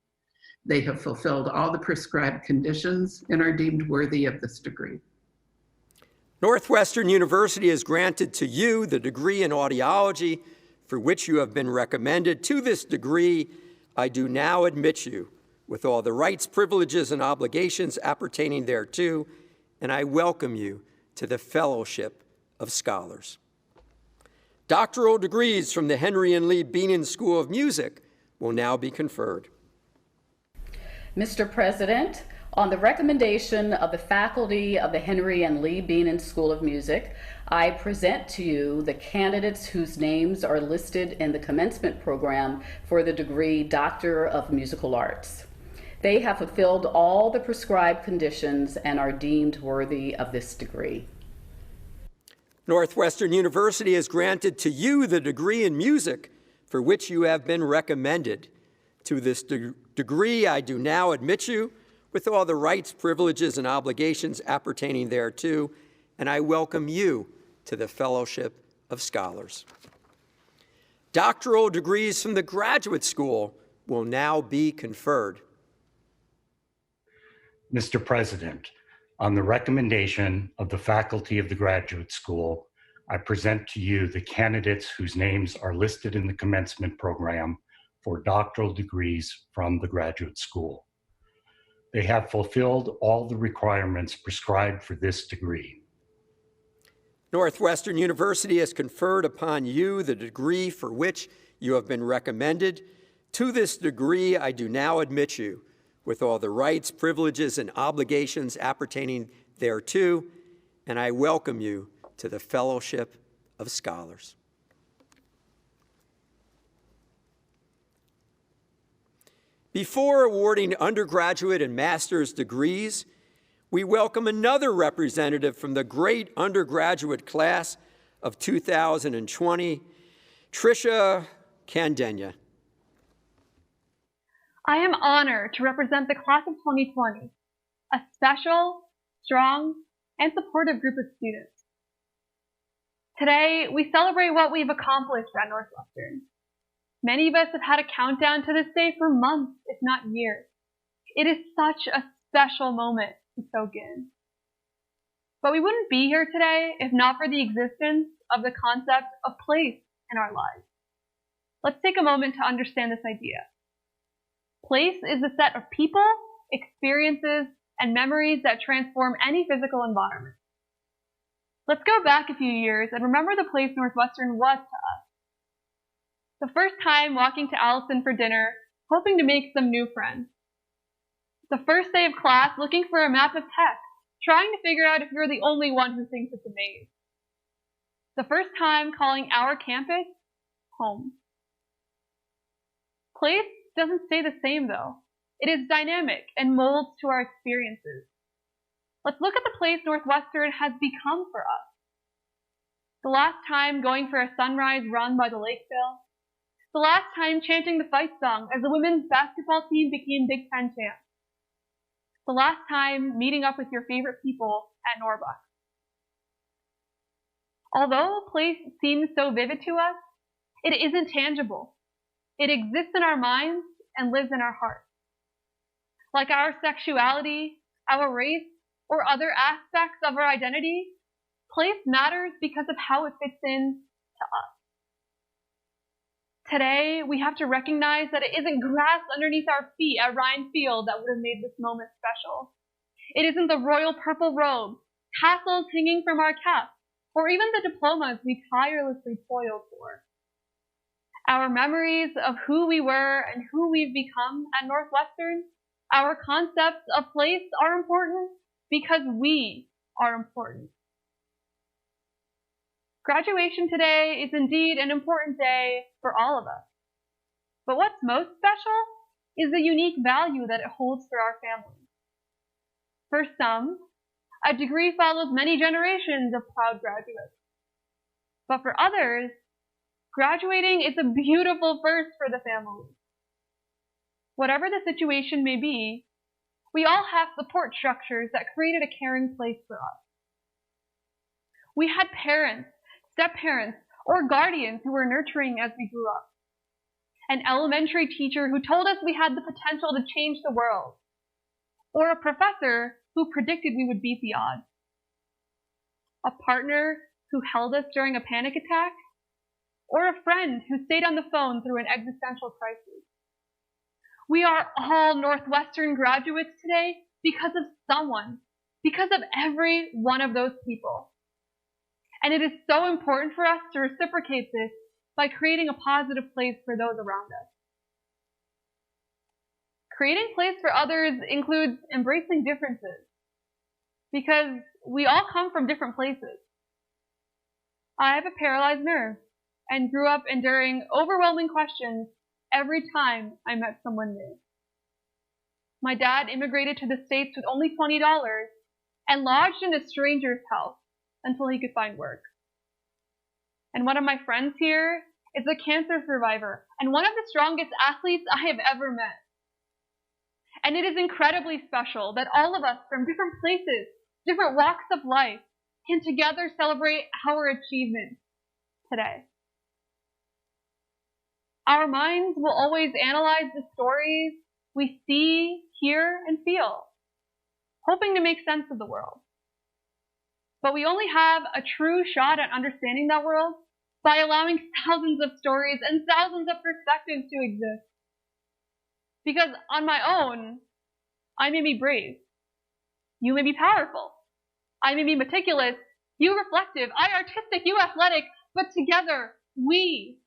J: They have fulfilled all the prescribed conditions and are deemed worthy of this degree.
D: Northwestern University has granted to you the degree in audiology for which you have been recommended. To this degree, I do now admit you with all the rights, privileges, and obligations appertaining thereto, and I welcome you to the Fellowship of Scholars. Doctoral degrees from the Henry and Lee Beanin School of Music will now be conferred.
K: Mr. President, on the recommendation of the faculty of the Henry and Lee Beanin School of Music, I present to you the candidates whose names are listed in the commencement program for the degree Doctor of Musical Arts. They have fulfilled all the prescribed conditions and are deemed worthy of this degree.
D: Northwestern University has granted to you the degree in music for which you have been recommended. To this degree, I do now admit you with all the rights, privileges, and obligations appertaining thereto, and I welcome you to the Fellowship of Scholars. Doctoral degrees from the Graduate School will now be conferred.
L: Mr. President, on the recommendation of the faculty of the Graduate School, I present to you the candidates whose names are listed in the commencement program for doctoral degrees from the Graduate School. They have fulfilled all the requirements prescribed for this degree.
D: Northwestern University has conferred upon you the degree for which you have been recommended. To this degree, I do now admit you with all the rights, privileges, and obligations appertaining thereto, and I welcome you to the Fellowship of Scholars. Before awarding undergraduate and master's degrees, we welcome another representative from the great undergraduate class of 2020, Tricia Candenya.
M: I am honored to represent the class of 2020, a special, strong, and supportive group of students. Today, we celebrate what we've accomplished at Northwestern. Many of us have had a countdown to this day for months, if not years. It is such a special moment to soak in. But we wouldn't be here today if not for the existence of the concept of place in our lives. Let's take a moment to understand this idea. Place is the set of people, experiences, and memories that transform any physical environment. Let's go back a few years and remember the place Northwestern was to us. The first time walking to Allison for dinner, hoping to make some new friends. The first day of class looking for a map of text, trying to figure out if you're the only one who thinks it's a maze. The first time calling our campus home. Place doesn't stay the same, though. It is dynamic and molds to our experiences. Let's look at the place Northwestern has become for us. The last time going for a sunrise run by the Lakeville. The last time chanting the fight song as the women's basketball team became Big Ten champs. The last time meeting up with your favorite people at Norbuck. Although a place seems so vivid to us, it isn't tangible. It exists in our minds and lives in our hearts. Like our sexuality, our race, or other aspects of our identity, place matters because of how it fits in to us. Today, we have to recognize that it isn't grass underneath our feet at Ryan Field that would have made this moment special. It isn't the royal purple robe, tassels hanging from our caps, or even the diplomas we tirelessly toiled for. Our memories of who we were and who we've become at Northwestern, our concepts of place are important because we are important. Graduation today is indeed an important day for all of us. But what's most special is the unique value that it holds for our families. For some, a degree follows many generations of proud graduates. But for others, graduating is a beautiful first for the family. Whatever the situation may be, we all have support structures that created a caring place for us. We had parents, step-parents, or guardians who were nurturing as we grew up. An elementary teacher who told us we had the potential to change the world. Or a professor who predicted we would beat the odds. A partner who held us during a panic attack. Or a friend who stayed on the phone through an existential crisis. We are all Northwestern graduates today because of someone, because of every one of those people. And it is so important for us to reciprocate this by creating a positive place for those around us. Creating place for others includes embracing differences, because we all come from different places. I have a paralyzed nerve and grew up enduring overwhelming questions every time I met someone new. My dad immigrated to the States with only $20 and lodged in a stranger's house until he could find work. And one of my friends here is a cancer survivor and one of the strongest athletes I have ever met. And it is incredibly special that all of us from different places, different walks of life, can together celebrate our achievements today. Our minds will always analyze the stories we see, hear, and feel, hoping to make sense of the world. But we only have a true shot at understanding that world by allowing thousands of stories and thousands of perspectives to exist. Because on my own, I may be brave. You may be powerful. I may be meticulous. You reflective. I artistic. You athletic. But together, we,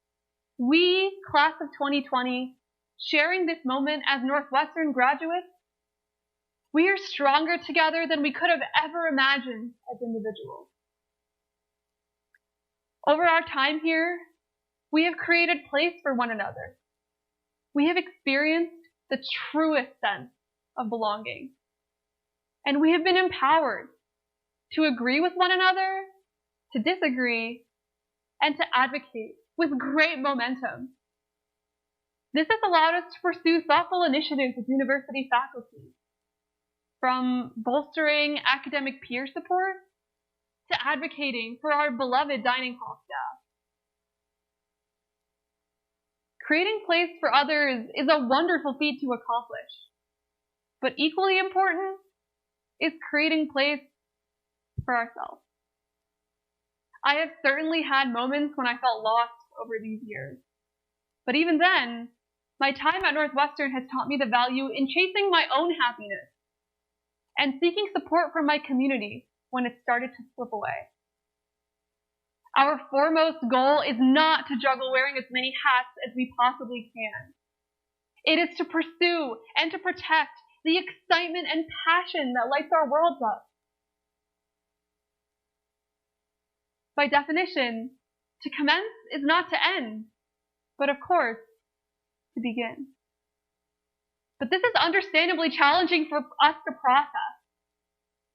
M: class of 2020, sharing this moment as Northwestern graduates, we are stronger together than we could have ever imagined as individuals. Over our time here, we have created place for one another. We have experienced the truest sense of belonging. And we have been empowered to agree with one another, to disagree, and to advocate with great momentum. This has allowed us to pursue thoughtful initiatives with university faculty, from bolstering academic peer support to advocating for our beloved dining hall staff. Creating place for others is a wonderful feat to accomplish, but equally important is creating place for ourselves. I have certainly had moments when I felt lost over these years, but even then, my time at Northwestern has taught me the value in chasing my own happiness and seeking support from my community when it started to slip away. Our foremost goal is not to juggle wearing as many hats as we possibly can. It is to pursue and to protect the excitement and passion that lights our worlds up. By definition, to commence is not to end, but of course, to begin. But this is understandably challenging for us to process.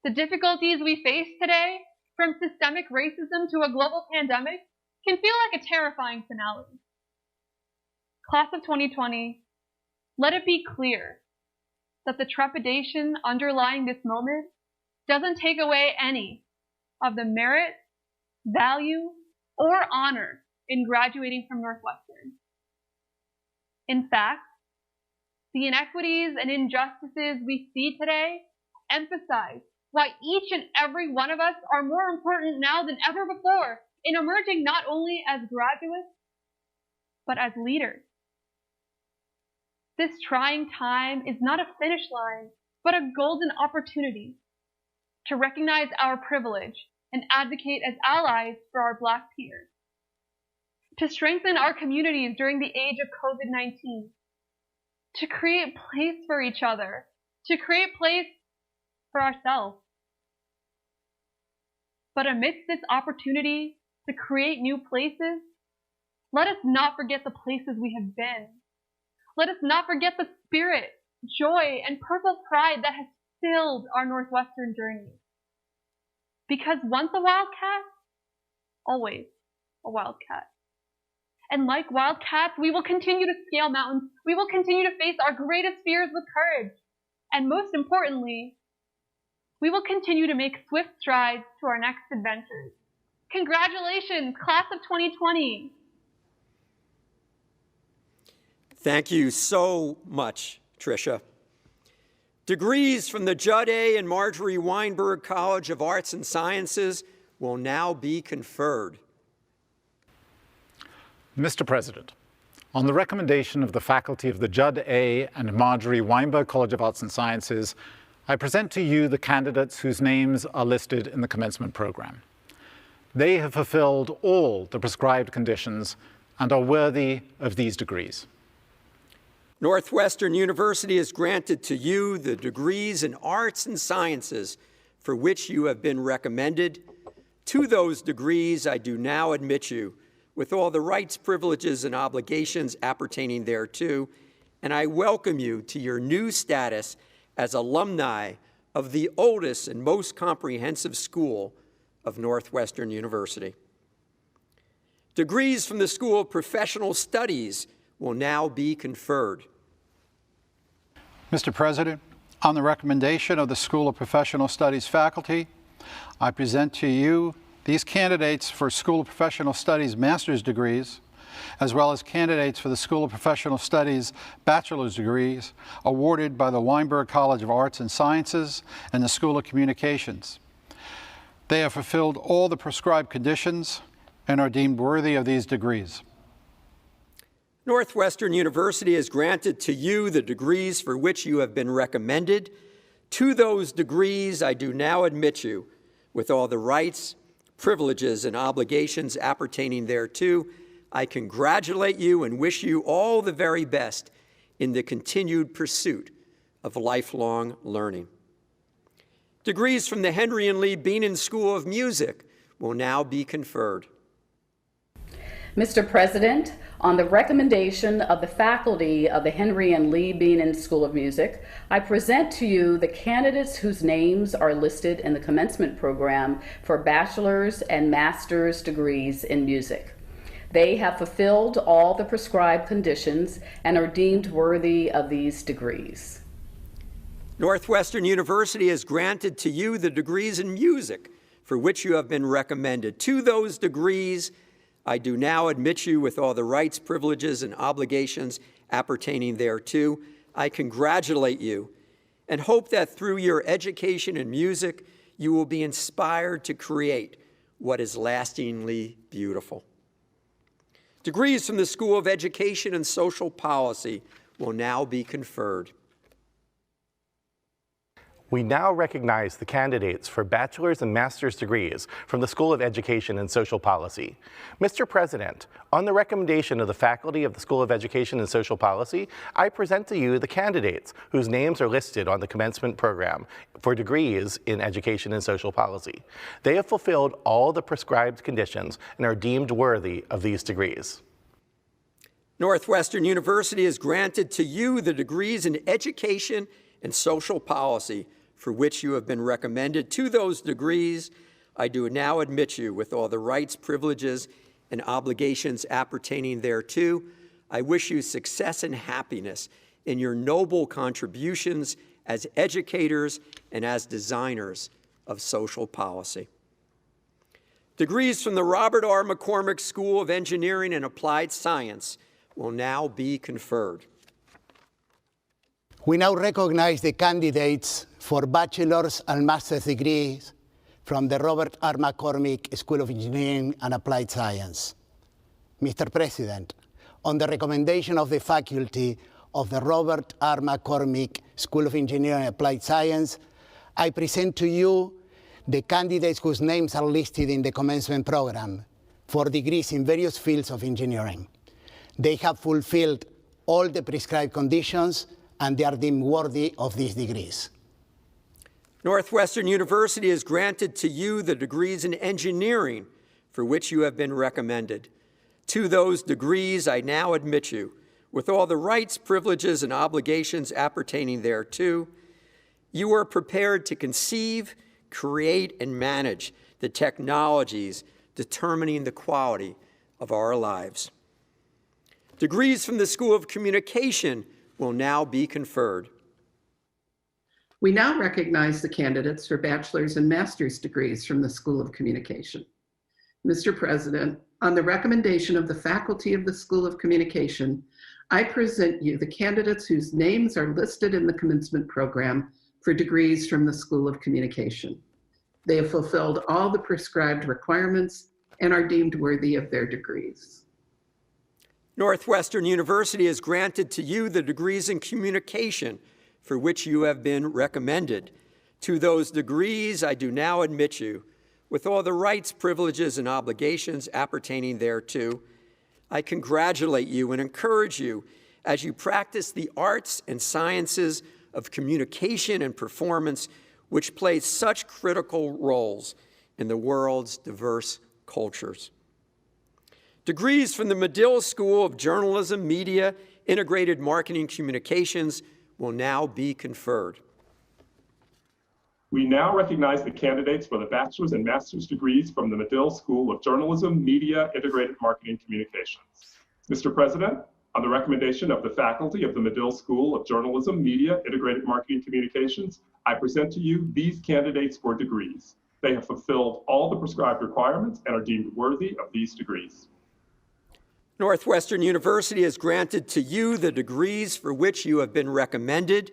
M: The difficulties we face today, from systemic racism to a global pandemic, can feel like a terrifying finale. Class of 2020, let it be clear that the trepidation underlying this moment doesn't take away any of the merit, value, or honor in graduating from Northwestern. In fact, the inequities and injustices we see today emphasize why each and every one of us are more important now than ever before in emerging not only as graduates, but as leaders. This trying time is not a finish line, but a golden opportunity to recognize our privilege and advocate as allies for our Black peers, to strengthen our communities during the age of COVID-19, to create place for each other, to create place for ourselves. But amidst this opportunity to create new places, let us not forget the places we have been. Let us not forget the spirit, joy, and purple pride that has filled our Northwestern journey. Because once a wildcat, always a wildcat. And like wildcats, we will continue to scale mountains. We will continue to face our greatest fears with courage. And most importantly, we will continue to make swift strides to our next adventures. Congratulations, class of 2020.
D: Thank you so much, Tricia. Degrees from the Judd A. and Marjorie Weinberg College of Arts and Sciences will now be conferred.
N: Mr. President, on the recommendation of the faculty of the Judd A. and Marjorie Weinberg College of Arts and Sciences, I present to you the candidates whose names are listed in the commencement program. They have fulfilled all the prescribed conditions and are worthy of these degrees.
D: Northwestern University has granted to you the degrees in arts and sciences for which you have been recommended. To those degrees, I do now admit you with all the rights, privileges, and obligations appertaining thereto, and I welcome you to your new status as alumni of the oldest and most comprehensive school of Northwestern University. Degrees from the School of Professional Studies will now be conferred.
O: Mr. President, on the recommendation of the School of Professional Studies faculty, I present to you these candidates for School of Professional Studies master's degrees, as well as candidates for the School of Professional Studies bachelor's degrees awarded by the Weinberg College of Arts and Sciences and the School of Communications. They have fulfilled all the prescribed conditions and are deemed worthy of these degrees.
D: Northwestern University has granted to you the degrees for which you have been recommended. To those degrees, I do now admit you with all the rights, privileges, and obligations appertaining thereto. I congratulate you and wish you all the very best in the continued pursuit of lifelong learning. Degrees from the Henry and Lee Beanan School of Music will now be conferred.
K: Mr. President, on the recommendation of the faculty of the Henry and Lee Beanan School of Music, I present to you the candidates whose names are listed in the commencement program for bachelor's and master's degrees in music. They have fulfilled all the prescribed conditions and are deemed worthy of these degrees.
D: Northwestern University has granted to you the degrees in music for which you have been recommended. To those degrees, I do now admit you with all the rights, privileges, and obligations appertaining thereto. I congratulate you and hope that through your education in music, you will be inspired to create what is lastingly beautiful. Degrees from the School of Education and Social Policy will now be conferred.
P: We now recognize the candidates for bachelor's and master's degrees from the School of Education and Social Policy. Mr. President, on the recommendation of the faculty of the School of Education and Social Policy, I present to you the candidates whose names are listed on the commencement program for degrees in Education and Social Policy. They have fulfilled all the prescribed conditions and are deemed worthy of these degrees.
D: Northwestern University has granted to you the degrees in education and social policy for which you have been recommended. To those degrees, I do now admit you with all the rights, privileges, and obligations appertaining thereto. I wish you success and happiness in your noble contributions as educators and as designers of social policy. Degrees from the Robert R. McCormick School of Engineering and Applied Science will now be conferred.
Q: We now recognize the candidates for bachelor's and master's degrees from the Robert R. McCormick School of Engineering and Applied Science. Mr. President, on the recommendation of the faculty of the Robert R. McCormick School of Engineering and Applied Science, I present to you the candidates whose names are listed in the commencement program for degrees in various fields of engineering. They have fulfilled all the prescribed conditions and they are deemed worthy of these degrees.
D: Northwestern University has granted to you the degrees in engineering for which you have been recommended. To those degrees, I now admit you with all the rights, privileges, and obligations appertaining thereto. You are prepared to conceive, create, and manage the technologies determining the quality of our lives. Degrees from the School of Communication will now be conferred.
J: We now recognize the candidates for bachelor's and master's degrees from the School of Communication. Mr. President, on the recommendation of the faculty of the School of Communication, I present you the candidates whose names are listed in the commencement program for degrees from the School of Communication. They have fulfilled all the prescribed requirements and are deemed worthy of their degrees.
D: Northwestern University has granted to you the degrees in communication for which you have been recommended. To those degrees, I do now admit you with all the rights, privileges, and obligations appertaining thereto. I congratulate you and encourage you as you practice the arts and sciences of communication and performance, which play such critical roles in the world's diverse cultures. Degrees from the Medill School of Journalism, Media, Integrated Marketing Communications will now be conferred.
R: We now recognize the candidates for the bachelor's and master's degrees from the Medill School of Journalism, Media, Integrated Marketing Communications. Mr. President, on the recommendation of the faculty of the Medill School of Journalism, Media, Integrated Marketing Communications, I present to you these candidates for degrees. They have fulfilled all the prescribed requirements and are deemed worthy of these degrees.
D: Northwestern University has granted to you the degrees for which you have been recommended.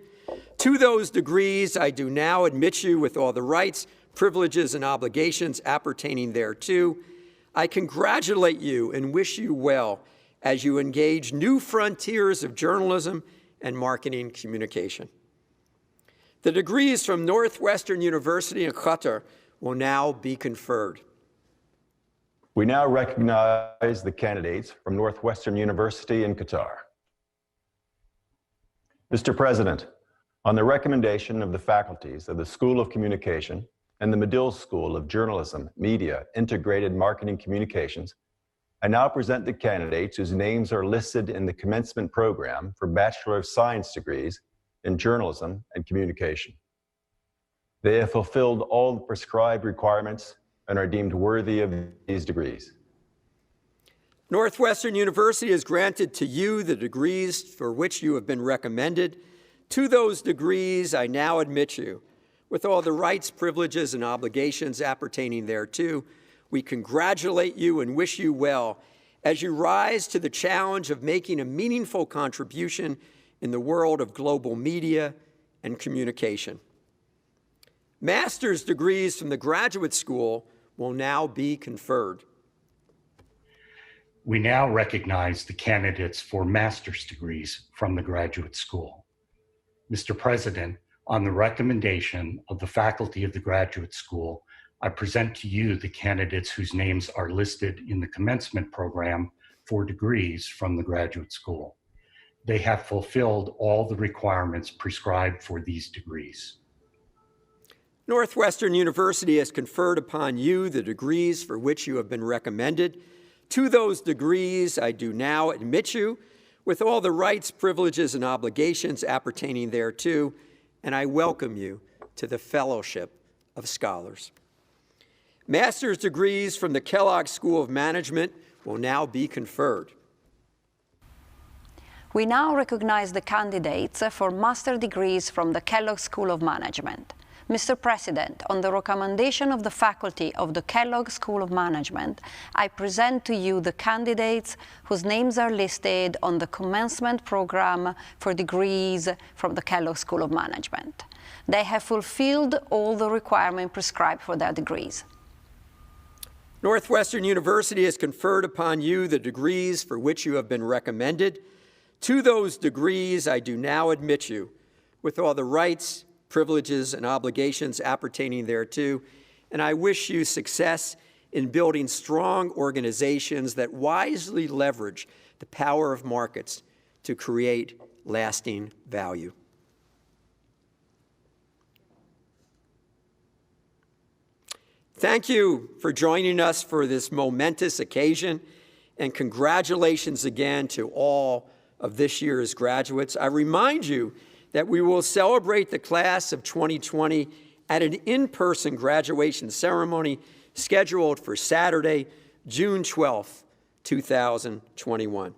D: To those degrees, I do now admit you with all the rights, privileges, and obligations appertaining thereto. I congratulate you and wish you well as you engage new frontiers of journalism and marketing communication. The degrees from Northwestern University in Qatar will now be conferred.
S: We now recognize the candidates from Northwestern University in Qatar. Mr. President, on the recommendation of the faculties of the School of Communication and the Medill School of Journalism, Media, Integrated Marketing Communications, I now present the candidates whose names are listed in the commencement program for Bachelor of Science degrees in Journalism and Communication. They have fulfilled all the prescribed requirements and are deemed worthy of these degrees.
D: Northwestern University has granted to you the degrees for which you have been recommended. To those degrees, I now admit you with all the rights, privileges, and obligations appertaining thereto. We congratulate you and wish you well as you rise to the challenge of making a meaningful contribution in the world of global media and communication. Master's degrees from the Graduate School will now be conferred.
L: We now recognize the candidates for master's degrees from the Graduate School. Mr. President, on the recommendation of the faculty of the Graduate School, I present to you the candidates whose names are listed in the commencement program for degrees from the Graduate School. They have fulfilled all the requirements prescribed for these degrees.
D: Northwestern University has conferred upon you the degrees for which you have been recommended. To those degrees, I do now admit you with all the rights, privileges, and obligations appertaining thereto, and I welcome you to the Fellowship of Scholars. Master's degrees from the Kellogg School of Management will now be conferred.
T: We now recognize the candidates for master degrees from the Kellogg School of Management. Mr. President, on the recommendation of the faculty of the Kellogg School of Management, I present to you the candidates whose names are listed on the commencement program for degrees from the Kellogg School of Management. They have fulfilled all the requirements prescribed for their degrees.
D: Northwestern University has conferred upon you the degrees for which you have been recommended. To those degrees, I do now admit you with all the rights, privileges, and obligations appertaining thereto, and I wish you success in building strong organizations that wisely leverage the power of markets to create lasting value. Thank you for joining us for this momentous occasion, and congratulations again to all of this year's graduates. I remind you that we will celebrate the class of 2020 at an in-person graduation ceremony scheduled for Saturday, June 12th, 2021.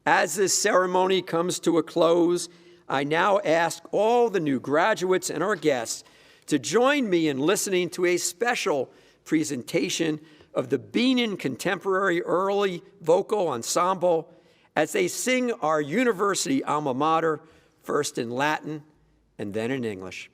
D: As this ceremony comes to a close, I now ask all the new graduates and our guests to join me in listening to a special presentation of the Beanin Contemporary Early Vocal Ensemble as they sing our university alma mater, first in Latin and then in English.